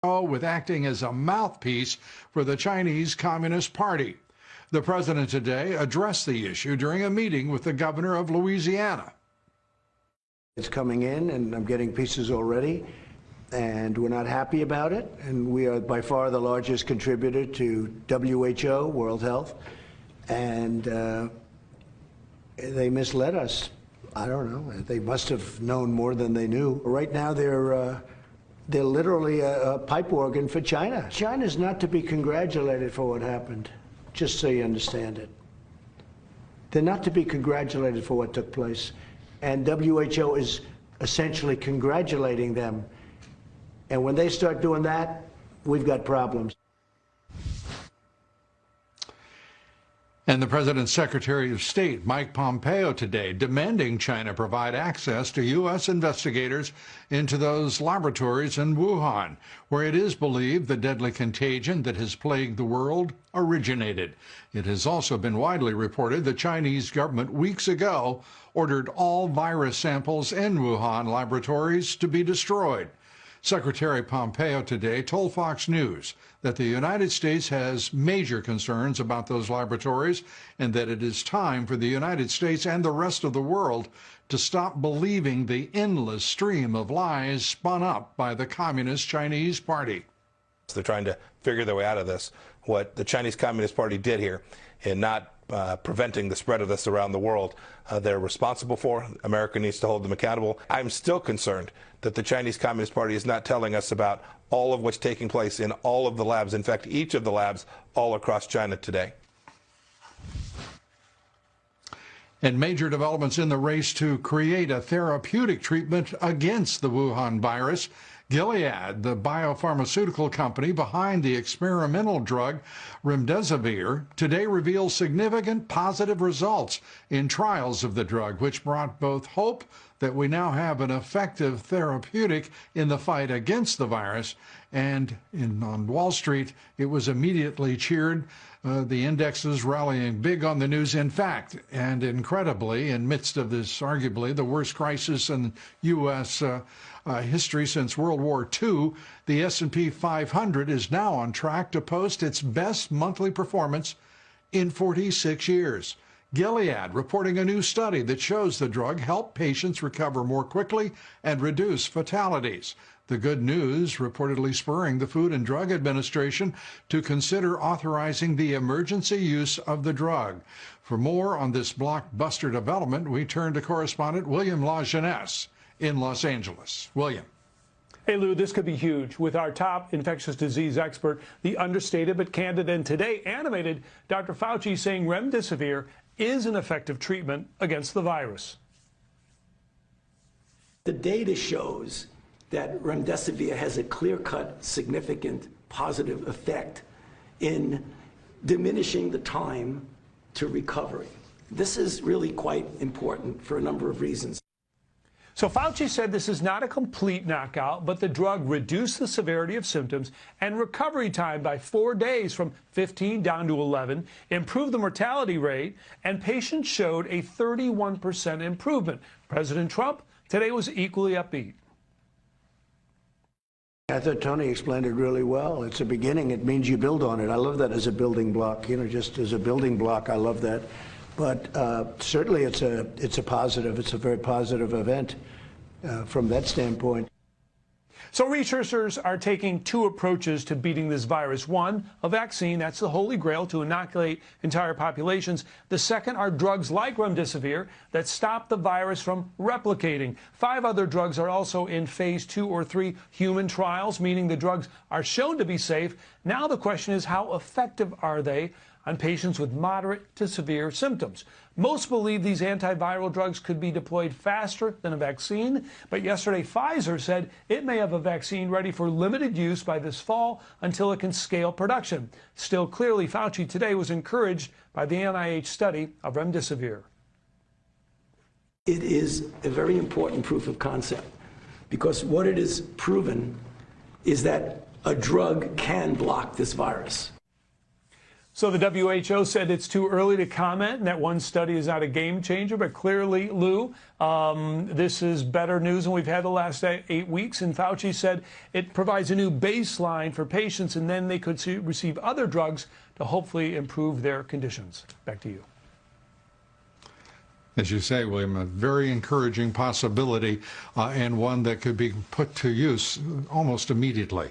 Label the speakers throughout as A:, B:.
A: with acting as a mouthpiece for the Chinese Communist Party. The president today addressed the issue during a meeting with the governor of Louisiana.
B: It's coming in, and I'm getting pieces already, and we're not happy about it. And we are by far the largest contributor to WHO, World Health, and they misled us. I don't know. They must have known more than they knew. Right now, they're literally a pipe organ for China. China's not to be congratulated for what happened, just so you understand it. They're not to be congratulated for what took place. And WHO is essentially congratulating them. And when they start doing that, we've got problems.
A: And the president's Secretary of State, Mike Pompeo, today demanding China provide access to U.S. investigators into those laboratories in Wuhan, where it is believed the deadly contagion that has plagued the world originated. It has also been widely reported the Chinese government weeks ago ordered all virus samples in Wuhan laboratories to be destroyed. Secretary Pompeo today told Fox News that the United States has major concerns about those laboratories and that it is time for the United States and the rest of the world to stop believing the endless stream of lies spun up by the Communist Chinese Party.
C: They're trying to figure their way out of this. What the Chinese Communist Party did here in not preventing the spread of this around the world, they're responsible for. America needs to hold them accountable. I'm still concerned that the Chinese Communist Party is not telling us about all of what's taking place in all of the labs, in fact, each of the labs all across China today.
A: And major developments in the race to create a therapeutic treatment against the Wuhan virus. Gilead, the biopharmaceutical company behind the experimental drug remdesivir, today reveals significant positive results in trials of the drug, which brought both hope that we now have an effective therapeutic in the fight against the virus, and on Wall Street, it was immediately cheered. The indexes rallying big on the news. In fact, and incredibly, in midst of this arguably the worst crisis in U.S. History since World War II, the S&P 500 is now on track to post its best monthly performance in 46 years. Gilead reporting a new study that shows the drug helped patients recover more quickly and reduce fatalities. The good news reportedly spurring the Food and Drug Administration to consider authorizing the emergency use of the drug. For more on this blockbuster development, we turn to correspondent William LaJeunesse in Los Angeles. William.
D: Hey, Lou, this could be huge. With our top infectious disease expert, the understated but candid and today animated Dr. Fauci saying remdesivir is an effective treatment against the virus.
E: The data shows that remdesivir has a clear-cut, significant positive effect in diminishing the time to recovery. This is really quite important for a number of reasons.
D: So Fauci said this is not a complete knockout, but the drug reduced the severity of symptoms and recovery time by 4 days from 15 down to 11, improved the mortality rate, and patients showed a 31% improvement. President Trump today was equally upbeat.
B: I thought Tony explained it really well. It's a beginning. It means you build on it. I love that as a building block. You know, just as a building block, I love that. But certainly it's a positive. It's a very positive event from that standpoint.
D: So researchers are taking two approaches to beating this virus. One, a vaccine, that's the holy grail to inoculate entire populations. The second are drugs like remdesivir that stop the virus from replicating. 5 other drugs are also in phase 2 or 3 human trials, meaning the drugs are shown to be safe. Now the question is, how effective are they on patients with moderate to severe symptoms? Most believe these antiviral drugs could be deployed faster than a vaccine, but yesterday Pfizer said it may have a vaccine ready for limited use by this fall until it can scale production. Still, clearly, Fauci today was encouraged by the NIH study of remdesivir.
E: It is a very important proof of concept because what it is proven is that a drug can block this virus.
D: So the WHO said it's too early to comment and that one study is not a game changer, but clearly, Lou, this is better news than we've had the last 8 weeks. And Fauci said it provides a new baseline for patients, and then they could receive other drugs to hopefully improve their conditions. Back to you.
A: As you say, William, a very encouraging possibility and one that could be put to use almost immediately.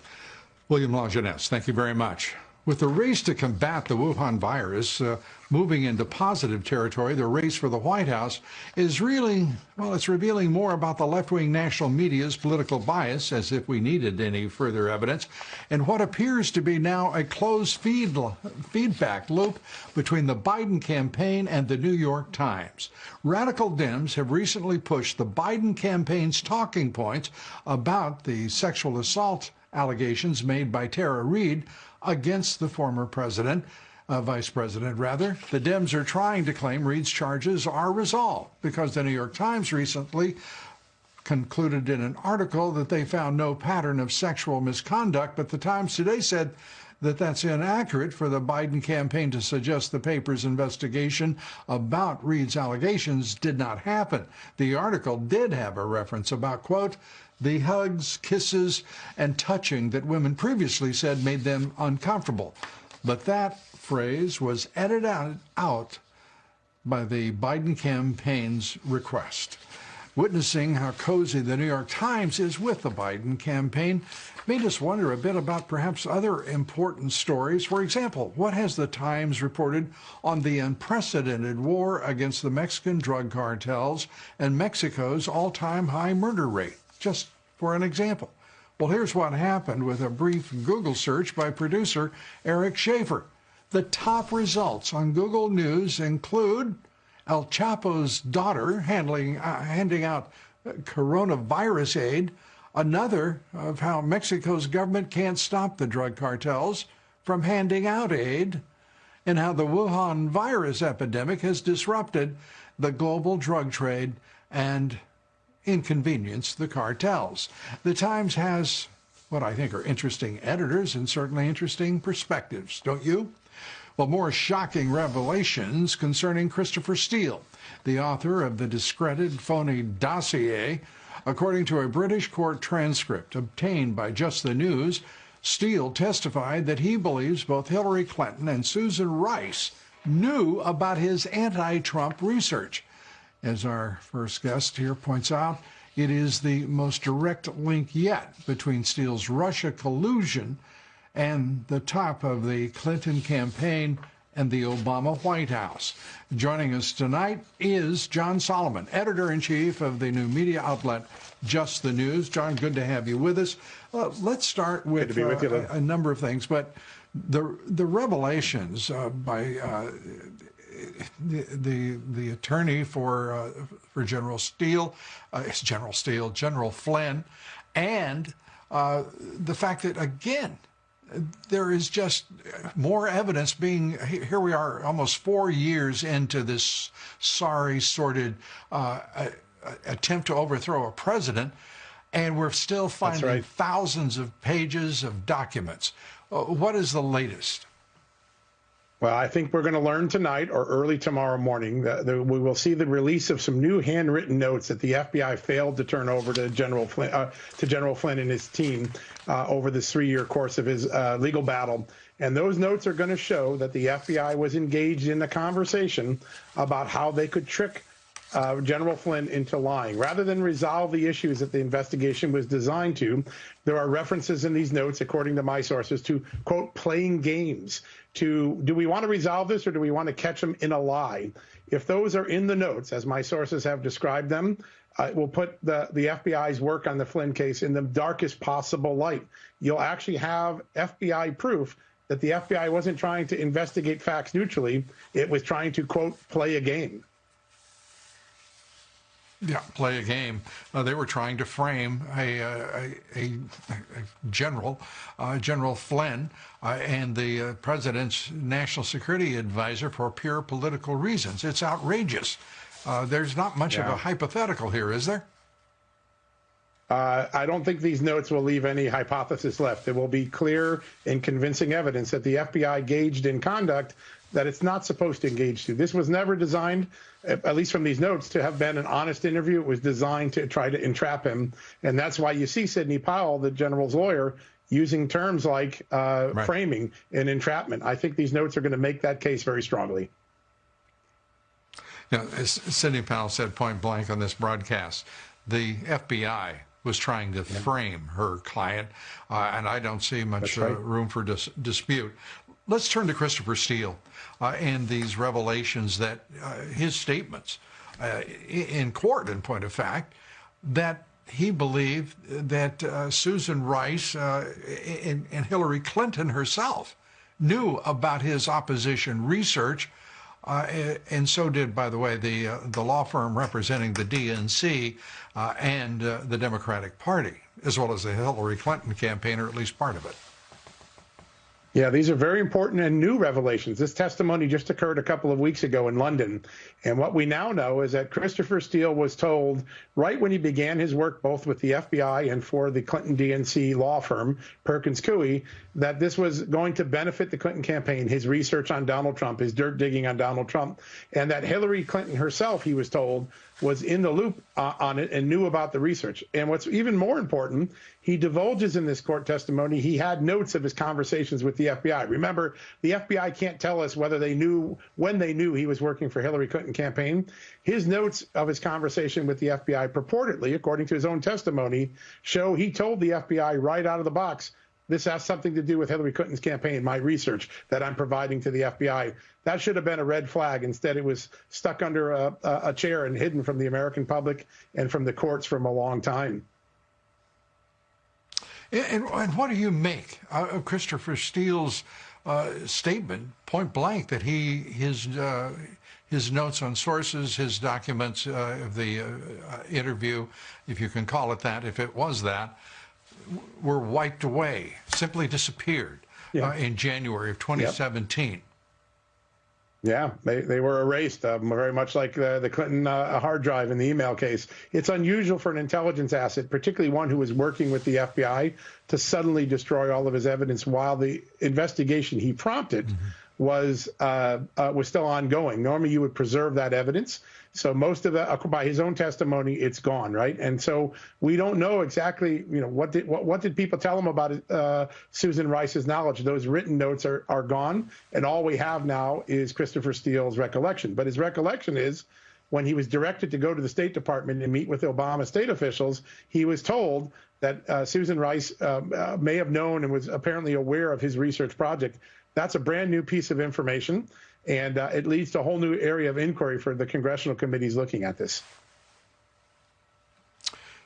A: William Lajeunesse, thank you very much. With the race to combat the Wuhan virus moving into positive territory, the race for the White House is really, well, it's revealing more about the left-wing national media's political bias, as if we needed any further evidence, and what appears to be now a closed feedback loop between the Biden campaign and the New York Times. Radical Dems have recently pushed the Biden campaign's talking points about the sexual assault allegations made by Tara Reade against the former vice president rather. The Dems are trying to claim Reade's charges are resolved because the New York Times recently concluded in an article that they found no pattern of sexual misconduct, but the Times today said that that's inaccurate for the Biden campaign to suggest the paper's investigation about Reade's allegations did not happen. The article did have a reference about, quote, the hugs, kisses, and touching that women previously said made them uncomfortable. But that phrase was edited out by the Biden campaign's request. Witnessing how cozy the New York Times is with the Biden campaign made us wonder a bit about perhaps other important stories. For example, what has the Times reported on the unprecedented war against the Mexican drug cartels and Mexico's all-time high murder rate? Just for an example. Well, here's what happened with a brief Google search by producer Eric Schaefer. The top results on Google News include El Chapo's daughter handing out coronavirus aid, another of how Mexico's government can't stop the drug cartels from handing out aid, and how the Wuhan virus epidemic has disrupted the global drug trade and inconvenienced the cartels. The Times has what I think are interesting editors and certainly interesting perspectives, don't you? Well, more shocking revelations concerning Christopher Steele, the author of the discredited phony dossier. According to a British court transcript obtained by Just the News, Steele testified that he believes both Hillary Clinton and Susan Rice knew about his anti-Trump research. As our first guest here points out, it is the most direct link yet between Steele's Russia collusion and the top of the Clinton campaign and the Obama White House. Joining us tonight is John Solomon, editor-in-chief of the new media outlet Just the News. John, good to have you with us. Let's start with a number of things, but the revelations by the attorney for General Flynn, and the fact that, again, there is just more evidence being, here we are almost 4 years into this sorry, sordid attempt to overthrow a president, and we're still finding thousands of pages of documents. What is the latest?
F: Well, I think we're going to learn tonight or early tomorrow morning that we will see the release of some new handwritten notes that the FBI failed to turn over to General Flynn and his team over this 3-year course of his legal battle. And those notes are going to show that the FBI was engaged in a conversation about how they could trick General Flynn into lying. Rather than resolve the issues that the investigation was designed to, there are references in these notes, according to my sources, to, quote, playing games. To, do we want to resolve this or do we want to catch them in a lie? If those are in the notes, as my sources have described them, it will put the FBI's work on the Flynn case in the darkest possible light. You'll actually have FBI proof that the FBI wasn't trying to investigate facts neutrally. It was trying to, quote, play a game.
A: Yeah, play a game. They were trying to frame a General Flynn and the president's national security advisor for pure political reasons. It's outrageous. There's not much of a hypothetical here, is there?
F: I don't think these notes will leave any hypothesis left. There will be clear and convincing evidence that the FBI engaged in conduct that it's not supposed to engage to. This was never designed, at least from these notes, to have been an honest interview. It was designed to try to entrap him. And that's why you see Sidney Powell, the general's lawyer, using terms like framing and entrapment. I think these notes are going to make that case very strongly.
A: Now, as Sidney Powell said point blank on this broadcast, the FBI was trying to frame her client, and I don't see much room for dispute. Let's turn to Christopher Steele and these revelations that his statements in court, in point of fact, that he believed that Susan Rice and Hillary Clinton herself knew about his opposition research, and so did, by the way, the law firm representing the DNC and the Democratic Party, as well as the Hillary Clinton campaign, or at least part of it.
F: Yeah, these are very important and new revelations. This testimony just occurred a couple of weeks ago in London. And what we now know is that Christopher Steele was told right when he began his work both with the FBI and for the Clinton DNC law firm, Perkins Coie, that this was going to benefit the Clinton campaign, his research on Donald Trump, his dirt digging on Donald Trump, and that Hillary Clinton herself, he was told, was in the loop on it and knew about the research. And what's even more important, he divulges in this court testimony he had notes of his conversations with the FBI. Remember, the FBI can't tell us whether they knew, when they knew he was working for Hillary Clinton campaign. His notes of his conversation with the FBI purportedly, according to his own testimony, show he told the FBI right out of the box, this has something to do with Hillary Clinton's campaign, my research that I'm providing to the FBI. That should have been a red flag. Instead, it was stuck under a chair and hidden from the American public and from the courts from a long time.
A: And what do you make of Christopher Steele's statement, point blank, that his notes on sources, his documents of the interview, if you can call it that, if it was that, were wiped away, simply disappeared in January of 2017?
F: Yeah, they were erased, very much like the Clinton hard drive in the email case. It's unusual for an intelligence asset, particularly one who was working with the FBI, to suddenly destroy all of his evidence while the investigation he prompted was still ongoing. Normally, you would preserve that evidence. So most of that, by his own testimony, it's gone, right? And so we don't know exactly, what did people tell him about Susan Rice's knowledge? Those written notes are gone, and all we have now is Christopher Steele's recollection. But his recollection is when he was directed to go to the State Department and meet with Obama state officials, he was told that Susan Rice may have known and was apparently aware of his research project. That's a brand new piece of information, and it leads to a whole new area of inquiry for the congressional committees looking at this.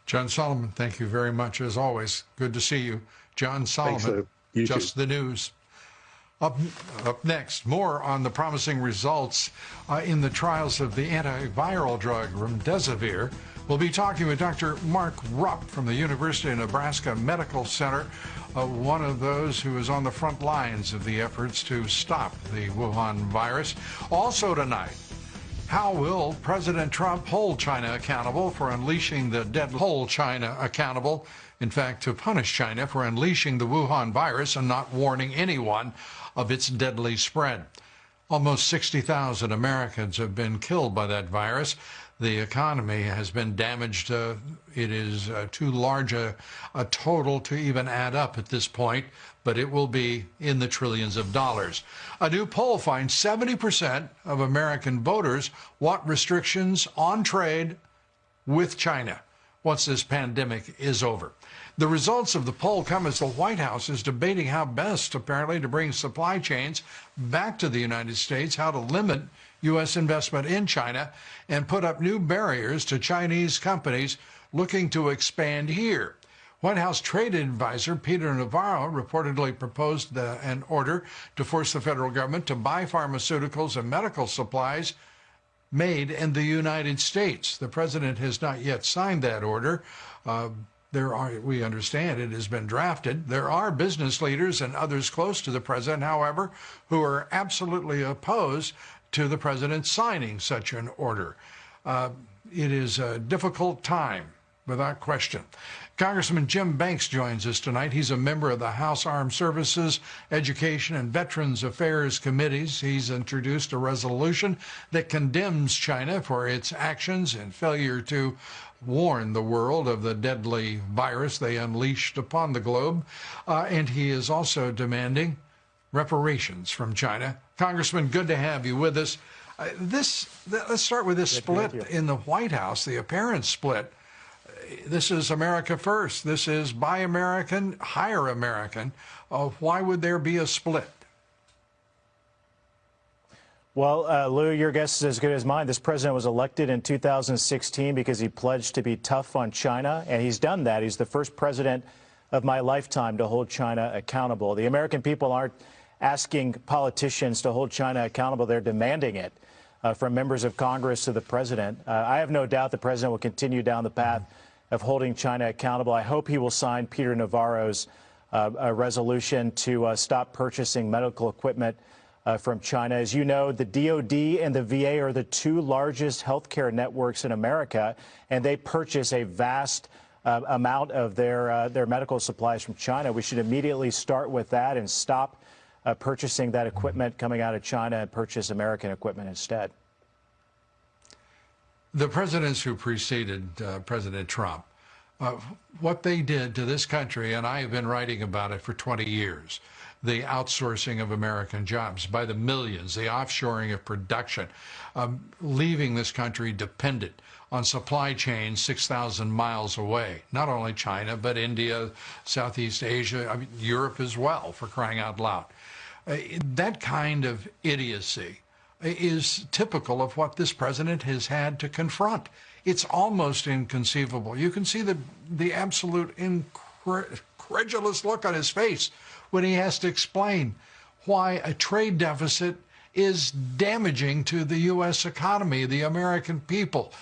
A: John Solomon, thank you very much, as always. Good to see you. John Solomon,
F: Thanks, Lou. You
A: Just
F: too.
A: the News. Up next, more on the promising results in the trials of the antiviral drug remdesivir. We'll be talking with Dr. Mark Rupp from the University of Nebraska Medical Center, one of those who is on the front lines of the efforts to stop the Wuhan virus. Also tonight, how will President Trump hold China accountable for unleashing the deadly in fact, to punish China for unleashing the Wuhan virus and not warning anyone of its deadly spread. Almost 60,000 Americans have been killed by that virus. The economy has been damaged. It is too large a total to even add up at this point, but it will be in the trillions of dollars. A new poll finds 70% of American voters want restrictions on trade with China once this pandemic is over. The results of the poll come as the White House is debating how best, apparently, to bring supply chains back to the United States, how to limit U.S. investment in China, and put up new barriers to Chinese companies looking to expand here. White House trade advisor Peter Navarro reportedly proposed an order to force the federal government to buy pharmaceuticals and medical supplies made in the United States. The president has not yet signed that order. We understand it has been drafted. There are business leaders and others close to the president, however, who are absolutely opposed to the president signing such an order. It is a difficult time without question. Congressman Jim Banks joins us tonight. He's a member of the House Armed Services, Education, and Veterans Affairs Committees. He's introduced a resolution that condemns China for its actions and failure to warn the world of the deadly virus they unleashed upon the globe. And he is also demanding reparations from China. Congressman, good to have you with us. Let's start with this split in the White House, the apparent split. This is America first. This is Buy American, Hire American. Why would there be a split?
G: Well, Lou, your guess is as good as mine. This president was elected in 2016 because he pledged to be tough on China, and he's done that. He's the first president of my lifetime to hold China accountable. The American people aren't asking politicians to hold China accountable. They're demanding it from members of Congress to the president. I have no doubt the president will continue down the path of holding China accountable. I hope he will sign Peter Navarro's resolution to stop purchasing medical equipment from China. As you know, the DOD and the VA are the two largest healthcare networks in America, and they purchase a vast amount of their medical supplies from China. We should immediately start with that and stop purchasing that equipment coming out of China and purchase American equipment instead.
A: The presidents who preceded President Trump, what they did to this country, and I have been writing about it for 20 years, the outsourcing of American jobs by the millions, the offshoring of production, leaving this country dependent on supply chains 6,000 miles away. Not only China, but India, Southeast Asia, I mean, Europe as well, for crying out loud. That kind of idiocy is typical of what this president has had to confront. It's almost inconceivable. You can see the absolute incredulous look on his face when he has to explain why a trade deficit is damaging to the U.S. economy, the American people,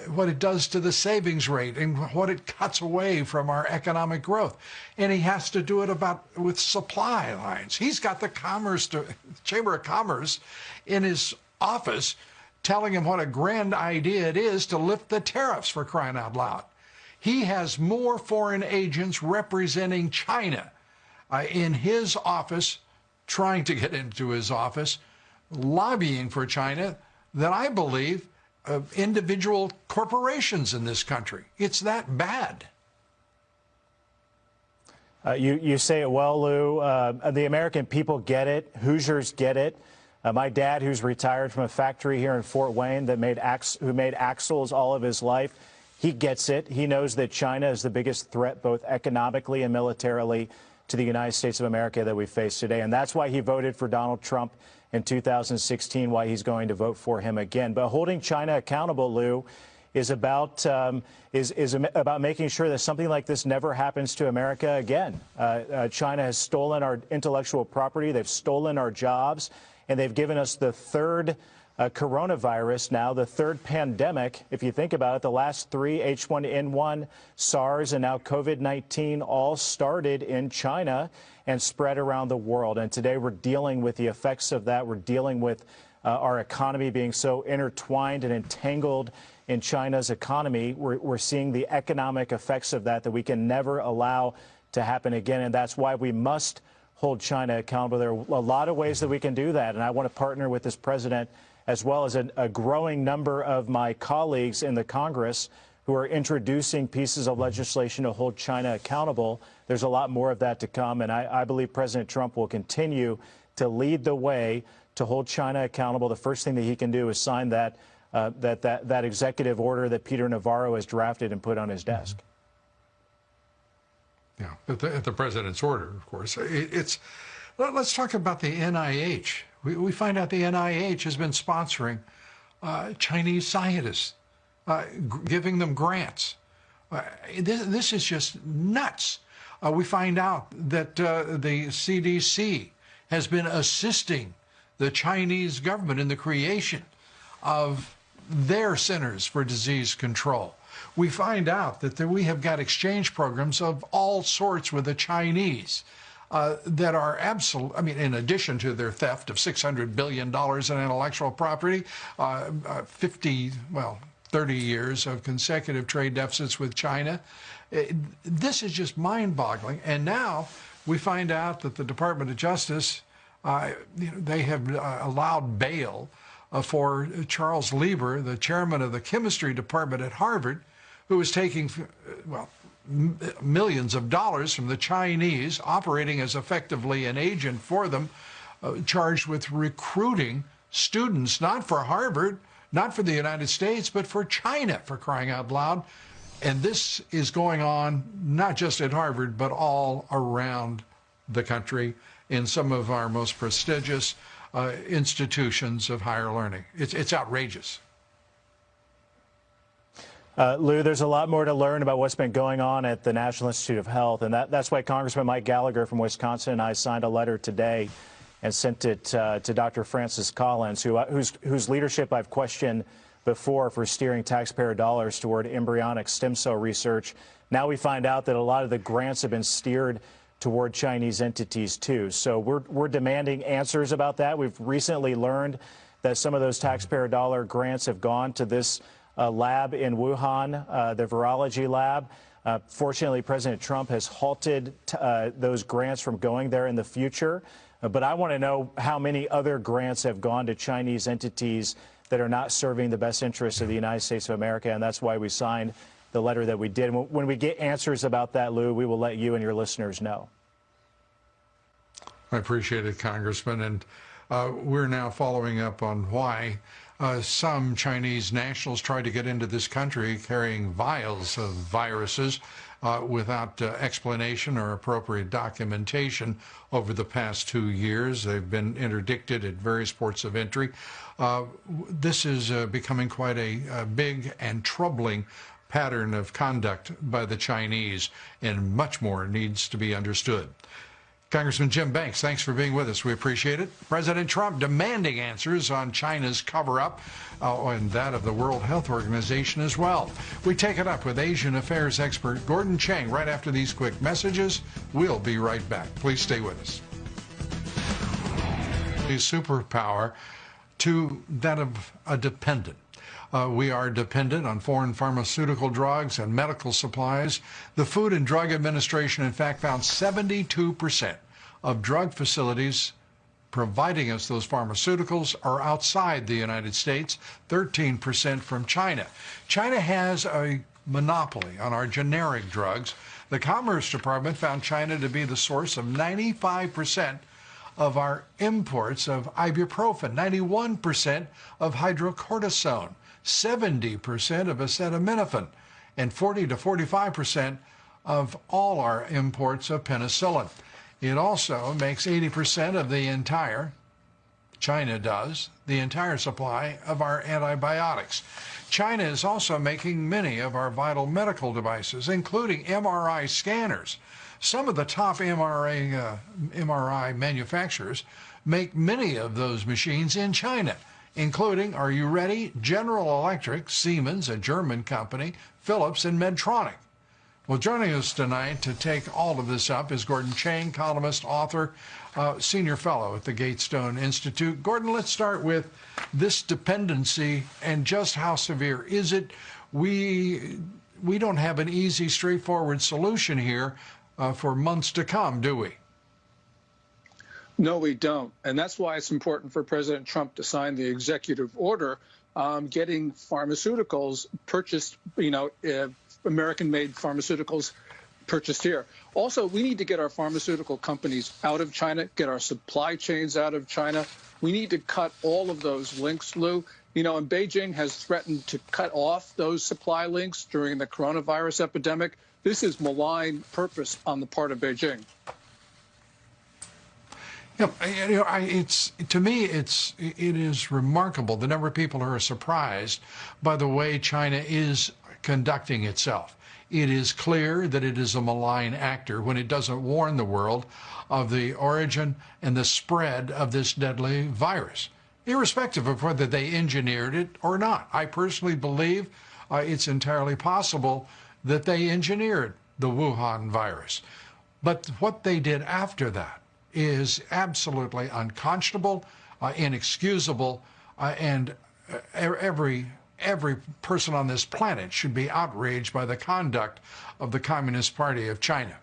A: what it does to the savings rate and what it cuts away from our economic growth. And he has to do it with supply lines. He's got the Chamber of Commerce in his office telling him what a grand idea it is to lift the tariffs, for crying out loud. He has more foreign agents representing China in his office, trying to get into his office, lobbying for China, than I believe individual corporations in this country. It's that bad.
G: You say it well, Lou. The American people get it. Hoosiers get it. My dad, who's retired from a factory here in Fort Wayne who made axles all of his life, he gets it. He knows that China is the biggest threat, both economically and militarily, to the United States of America that we face today. And that's why he voted for Donald Trump in 2016, why he's going to vote for him again. But holding China accountable, Lou, is about making sure that something like this never happens to America again. China has stolen our intellectual property. They've stolen our jobs. And they've given us the third coronavirus now, the third pandemic. If you think about it, the last three, H1N1, SARS, and now COVID-19, all started in China and spread around the world. And today we're dealing with the effects of that. We're dealing with our economy being so intertwined and entangled in China's economy. We're seeing the economic effects of that we can never allow to happen again. And that's why we must hold China accountable. There are a lot of ways that we can do that. And I want to partner with this president, as well as a growing number of my colleagues in the Congress who are introducing pieces of legislation to hold China accountable. There's a lot more of that to come. And I believe President Trump will continue to lead the way to hold China accountable. The first thing that he can do is sign that executive order that Peter Navarro has drafted and put on his desk.
A: Yeah, at the president's order, of course. Let's talk about the NIH. We find out the NIH has been sponsoring Chinese scientists, giving them grants. This is just nuts. We find out that the CDC has been assisting the Chinese government in the creation of their centers for disease control. We find out that we have got exchange programs of all sorts with the Chinese that are absolute. I mean, in addition to their theft of $600 billion in intellectual property, 30 years of consecutive trade deficits with China. This is just mind-boggling. And now we find out that the Department of Justice, they have allowed bail for Charles Lieber, the chairman of the chemistry department at Harvard, who was taking, well, millions of dollars from the Chinese, operating as effectively an agent for them, charged with recruiting students, not for Harvard, not for the United States, but for China, for crying out loud. And this is going on not just at Harvard, but all around the country in some of our most prestigious institutions of higher learning. It's outrageous.
G: Lou, there's a lot more to learn about what's been going on at the National Institute of Health, and that's why Congressman Mike Gallagher from Wisconsin and I signed a letter today and sent it to Dr. Francis Collins, whose leadership I've questioned before for steering taxpayer dollars toward embryonic stem cell research. Now we find out that a lot of the grants have been steered toward Chinese entities too. So we're demanding answers about that. We've recently learned that some of those taxpayer dollar grants have gone to this lab in Wuhan, the virology lab. Fortunately, President Trump has halted those grants from going there in the future. But I want to know how many other grants have gone to Chinese entities that are not serving the best interests of the United States of America, and that's why we signed the letter that we did. When we get answers about that, Lou, we will let you and your listeners know.
A: I appreciate it, Congressman. And we're now following up on why some Chinese nationals tried to get into this country carrying vials of viruses without explanation or appropriate documentation over the past 2 years. They've been interdicted at various ports of entry. This is becoming quite a big and troubling pattern of conduct by the Chinese, and much more needs to be understood. Congressman Jim Banks, thanks for being with us. We appreciate it. President Trump demanding answers on China's cover-up and that of the World Health Organization as well. We take it up with Asian affairs expert Gordon Chang right after these quick messages. We'll be right back. Please stay with us. A superpower to that of a dependent. We are dependent on foreign pharmaceutical drugs and medical supplies. The Food and Drug Administration, in fact, found 72% of drug facilities providing us those pharmaceuticals are outside the United States, 13% from China. China has a monopoly on our generic drugs. The Commerce Department found China to be the source of 95% of our imports of ibuprofen, 91% of hydrocortisone, 70% of acetaminophen, and 40 to 45% of all our imports of penicillin. It also makes 80% of the entire, China does, the entire supply of our antibiotics. China is also making many of our vital medical devices, including MRI scanners. Some of the top MRI manufacturers make many of those machines in China, including, are you ready, General Electric, Siemens, a German company, Philips, and Medtronic. Well, joining us tonight to take all of this up is Gordon Chang, columnist, author, senior fellow at the Gatestone Institute. Gordon, let's start with this dependency and just how severe is it? We don't have an easy, straightforward solution here for months to come, do we?
H: No, we don't. And that's why it's important for President Trump to sign the executive order getting pharmaceuticals purchased, American-made pharmaceuticals purchased here. Also, we need to get our pharmaceutical companies out of China, get our supply chains out of China. We need to cut all of those links, Lou. And Beijing has threatened to cut off those supply links during the coronavirus epidemic. This is malign purpose on the part of Beijing.
A: Yeah, to me, it is remarkable the number of people who are surprised by the way China is conducting itself. It is clear that it is a malign actor when it doesn't warn the world of the origin and the spread of this deadly virus, irrespective of whether they engineered it or not. I personally believe it's entirely possible that they engineered the Wuhan virus. But what they did after that is absolutely unconscionable, inexcusable, and every every person on this planet should be outraged by the conduct of the Communist Party of China.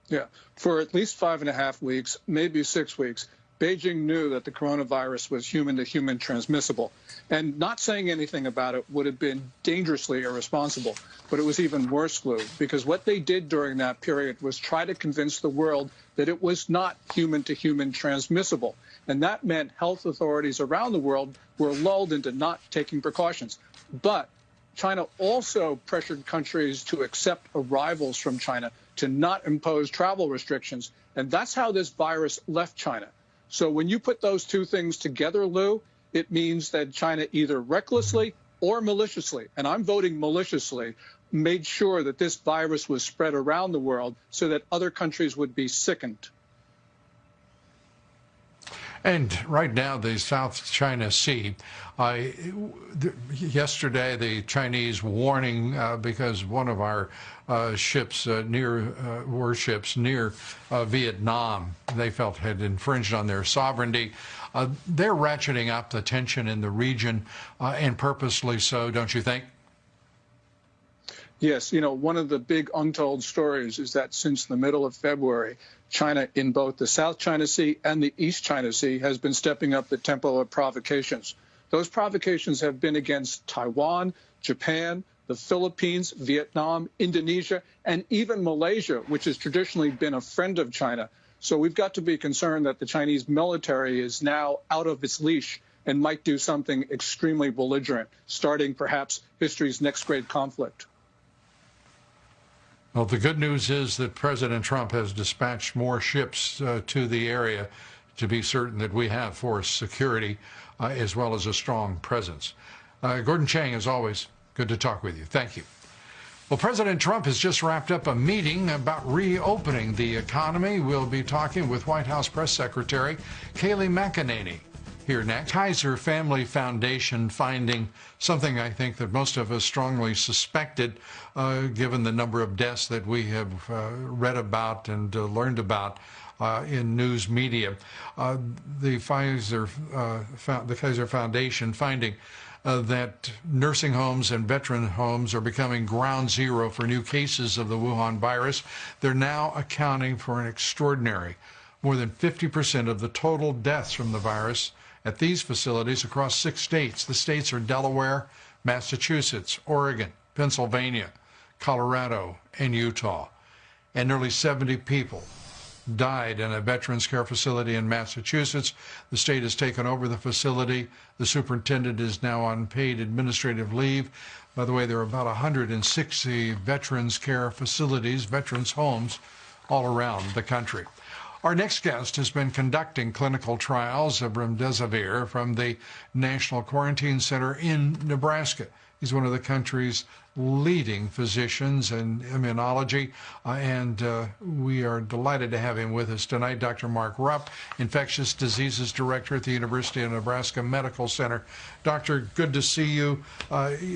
H: Yeah, for at least 5.5 weeks, maybe 6 weeks, Beijing knew that the coronavirus was human-to-human transmissible, and not saying anything about it would have been dangerously irresponsible. But it was even worse, Lou, because what they did during that period was try to convince the world that it was not human-to-human transmissible. And that meant health authorities around the world were lulled into not taking precautions. But China also pressured countries to accept arrivals from China, to not impose travel restrictions. And that's how this virus left China. So when you put those two things together, Lou, it means that China either recklessly or maliciously, and I'm voting maliciously, made sure that this virus was spread around the world so that other countries would be sickened.
A: And right now, the South China Sea, yesterday the Chinese warning because one of our ships warships near Vietnam, they felt had infringed on their sovereignty. They're ratcheting up the tension in the region, and purposely so, don't you think?
H: Yes, you know, one of the big untold stories is that since the middle of February, China in both the South China Sea and the East China Sea has been stepping up the tempo of provocations. Those provocations have been against Taiwan, Japan, the Philippines, Vietnam, Indonesia, and even Malaysia, which has traditionally been a friend of China. So we've got to be concerned that the Chinese military is now out of its leash and might do something extremely belligerent, starting perhaps history's next great conflict.
A: Well, the good news is that President Trump has dispatched more ships to the area to be certain that we have force security as well as a strong presence. Gordon Chang, as always, good to talk with you. Thank you. Well, President Trump has just wrapped up a meeting about reopening the economy. We'll be talking with White House Press Secretary Kayleigh McEnany here next. Kaiser Family Foundation finding something I think that most of us strongly suspected, given the number of deaths that we have read about and learned about in news media. The Kaiser Foundation finding that nursing homes and veteran homes are becoming ground zero for new cases of the Wuhan virus. They're now accounting for an extraordinary more than 50% of the total deaths from the virus at these facilities across 6 states. The states are Delaware, Massachusetts, Oregon, Pennsylvania, Colorado, and Utah. And nearly 70 people died in a veterans care facility in Massachusetts. The state has taken over the facility. The superintendent is now on paid administrative leave. By the way, there are about 160 veterans care facilities, veterans homes, all around the country. Our next guest has been conducting clinical trials of remdesivir from the National Quarantine Center in Nebraska. He's one of the country's leading physicians in immunology, and we are delighted to have him with us tonight. Dr. Mark Rupp, Infectious Diseases Director at the University of Nebraska Medical Center. Doctor, good to see you.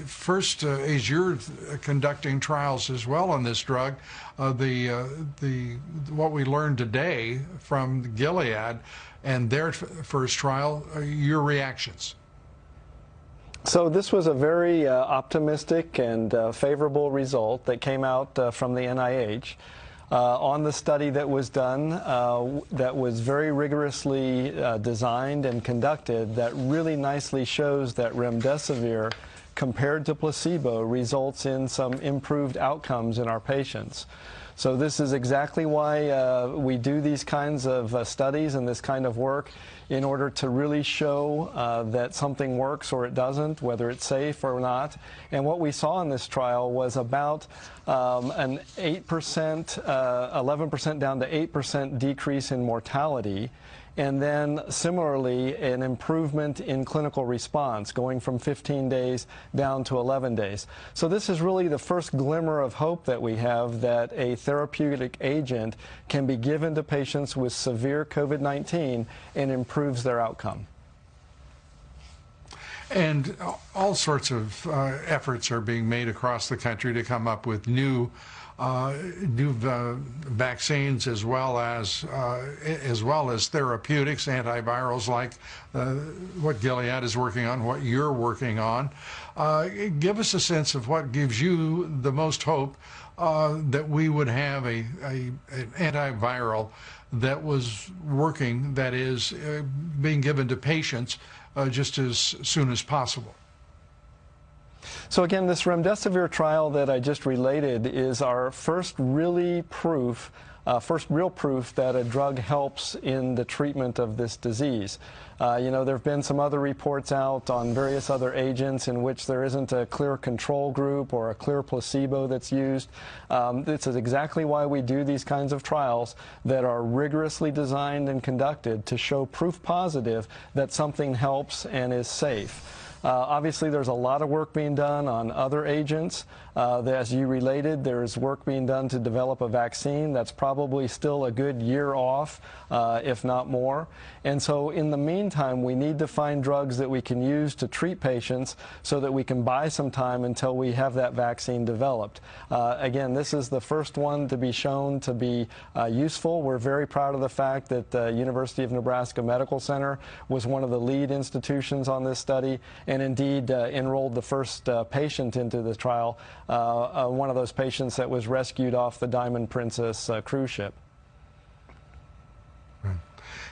A: First, as you're conducting trials as well on this drug, what we learned today from Gilead and their first trial, your reactions.
I: So this was a very optimistic and favorable result that came out from the NIH on the study that was done, that was very rigorously designed and conducted, that really nicely shows that remdesivir compared to placebo results in some improved outcomes in our patients. So this is exactly why we do these kinds of studies and this kind of work, in order to really show that something works or it doesn't, whether it's safe or not. And what we saw in this trial was about an 8%, 11% down to 8% decrease in mortality, and then similarly an improvement in clinical response, going from 15 days down to 11 days. So this is really the first glimmer of hope that we have, that a therapeutic agent can be given to patients with severe COVID-19 and improves their outcome.
A: And all sorts of efforts are being made across the country to come up with new new vaccines as well as therapeutics, antivirals like what Gilead is working on, what you're working on. Give us a sense of what gives you the most hope that we would have an antiviral that was working, that is being given to patients just as soon as possible.
I: So again, this remdesivir trial that I just related is our first real proof that a drug helps in the treatment of this disease. You know, there have been some other reports out on various other agents in which there isn't a clear control group or a clear placebo that's used. This is exactly why we do these kinds of trials that are rigorously designed and conducted to show proof positive that something helps and is safe. Obviously, there's a lot of work being done on other agents. As you related, there's work being done to develop a vaccine that's probably still a good year off, if not more. And so in the meantime, we need to find drugs that we can use to treat patients so that we can buy some time until we have that vaccine developed. Again, this is the first one to be shown to be useful. We're very proud of the fact that the University of Nebraska Medical Center was one of the lead institutions on this study, and indeed enrolled the first patient into the trial, one of those patients that was rescued off the Diamond Princess cruise ship.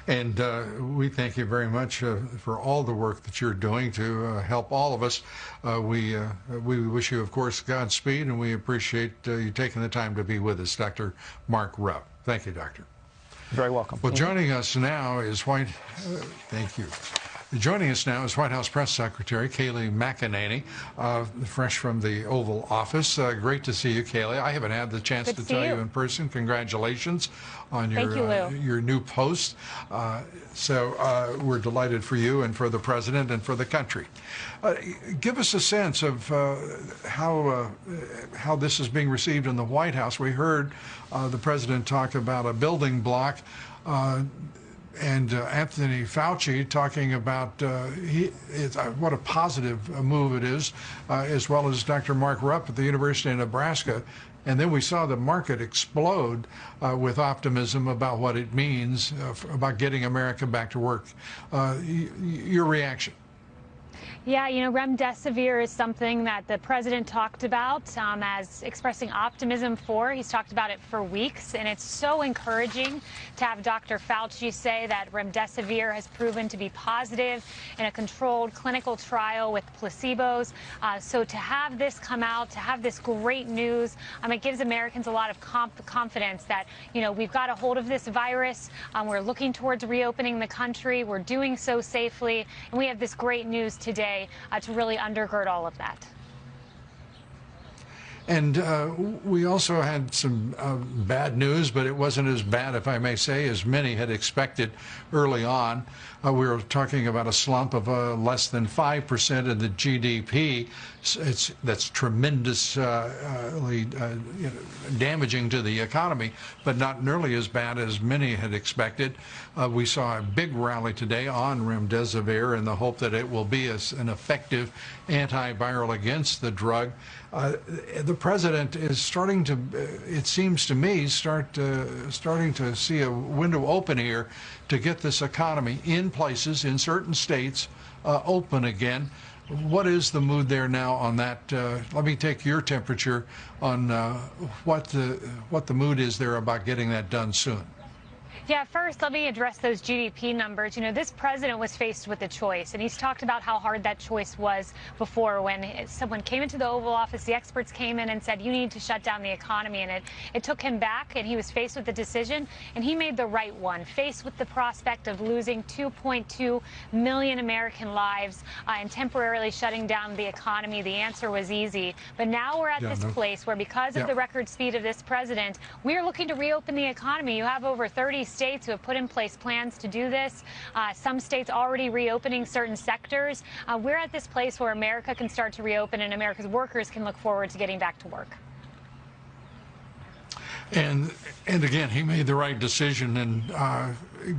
A: And we thank you very much for all the work that you're doing to help all of us. We wish you, of course, Godspeed, and we appreciate you taking the time to be with us, Dr. Mark Rupp. Thank you, Doctor.
I: Very welcome.
A: Well, joining us now is thank you. Joining us now is White House Press Secretary Kayleigh McEnany, fresh from the Oval Office. Great to see you, Kayleigh. I haven't had the chance to tell you in person. Congratulations on your new post. So we're delighted for you and for the President and for the country. Give us a sense of how this is being received in the White House. We heard the President talk about a building block. And Anthony Fauci talking about what a positive move it is, as well as Dr. Mark Rupp at the University of Nebraska. And then we saw the market explode with optimism about what it means about getting America back to work. Your reaction?
J: Yeah, you know, remdesivir is something that the president talked about as expressing optimism for. He's talked about it for weeks, and it's so encouraging to have Dr. Fauci say that remdesivir has proven to be positive in a controlled clinical trial with placebos. So to have this come out, to have this great news, it gives Americans a lot of confidence that, you know, we've got a hold of this virus. We're looking towards reopening the country. We're doing so safely, and we have this great news today to really undergird all of that.
A: And we also had some bad news, but it wasn't as bad, if I may say, as many had expected early on. We were talking about a slump of less than 5% in the GDP. That's tremendously damaging to the economy, but not nearly as bad as many had expected. We saw a big rally today on remdesivir in the hope that it will be an effective antiviral against the drug. The president is starting to, it seems to me, starting to see a window open here to get this economy in places, in certain states, open again. What is the mood there now on that? Let me take your temperature on what the mood is there about getting that done soon.
J: Yeah, first, let me address those GDP numbers. You know, this president was faced with a choice, and he's talked about how hard that choice was before when someone came into the Oval Office, the experts came in and said, you need to shut down the economy, and it took him back, and he was faced with the decision, and he made the right one, faced with the prospect of losing 2.2 million American lives and temporarily shutting down the economy. The answer was easy, but now we're at this place where because of the record speed of this president, we're looking to reopen the economy. You have over 30 states who have put in place plans to do this. Some states already reopening certain sectors. We're at this place where America can start to reopen and America's workers can look forward to getting back to work.
A: And again, he made the right decision in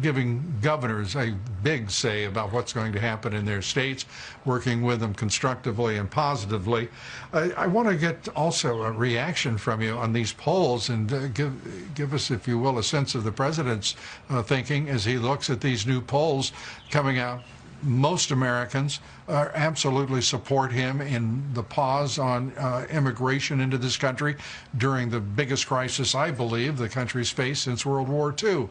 A: giving governors a big say about what's going to happen in their states, working with them constructively and positively. I want to get also a reaction from you on these polls and give us, if you will, a sense of the president's thinking as he looks at these new polls coming out. Most Americans absolutely support him in the pause on immigration into this country during the biggest crisis, I believe, the country's faced since World War II.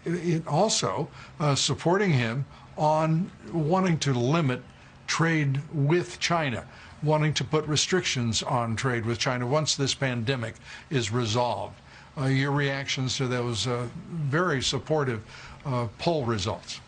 A: It also supporting him on wanting to limit trade with China, wanting to put restrictions on trade with China once this pandemic is resolved. Your reactions to those very supportive poll results?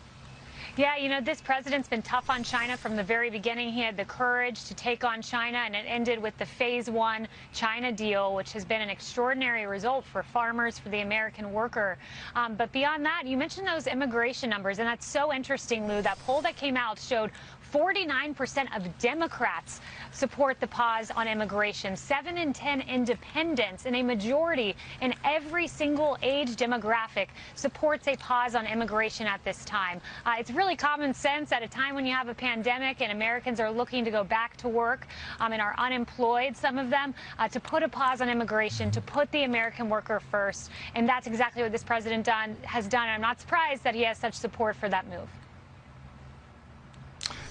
J: Yeah, you know, this president's been tough on China from the very beginning. He had the courage to take on China, and it ended with the Phase 1 China deal, which has been an extraordinary result for farmers, for the American worker. But beyond that, you mentioned those immigration numbers, and that's so interesting, Lou. That poll that came out showed 49% of Democrats support the pause on immigration, 7 in 10 independents, and a majority in every single age demographic supports a pause on immigration at this time. It's really common sense at a time when you have a pandemic and Americans are looking to go back to work and are unemployed, some of them, to put a pause on immigration, to put the American worker first. And that's exactly what this president has done. And I'm not surprised that he has such support for that move.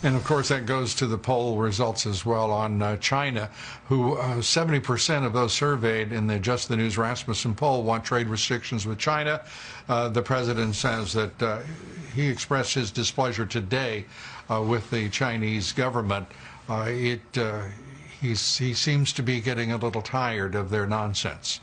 A: And of course, that goes to the poll results as well on China, who 70% of those surveyed in the Just the News Rasmussen poll want trade restrictions with China. The president says that he expressed his displeasure today with the Chinese government. He seems to be getting a little tired of their nonsense.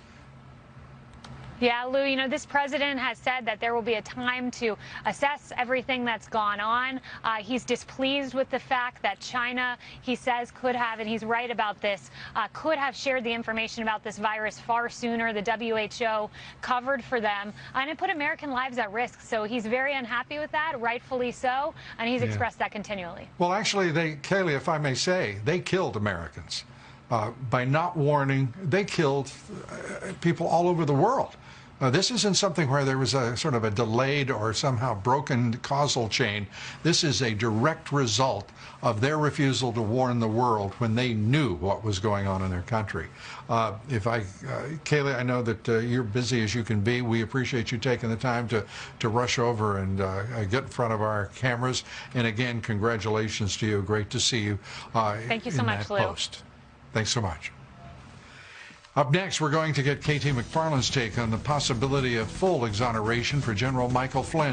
J: Yeah, Lou, you know, this president has said that there will be a time to assess everything that's gone on. He's displeased with the fact that China, he says, could have, and he's right about this, could have shared the information about this virus far sooner. The WHO covered for them, and it put American lives at risk. So he's very unhappy with that, rightfully so, and he's expressed that continually.
A: Well, actually, Kaylee, if I may say, they killed Americans. By not warning, they killed people all over the world. This isn't something where there was a sort of a delayed or somehow broken causal chain. This is a direct result of their refusal to warn the world when they knew what was going on in their country. Kaylee, I know that you're busy as you can be. We appreciate you taking the time to rush over and get in front of our cameras. And again, congratulations to you. Great to see you.
J: Thank you so much, Lou.
A: Post. Thanks so much. Up next, we're going to get KT McFarland's take on the possibility of full exoneration for General Michael Flynn.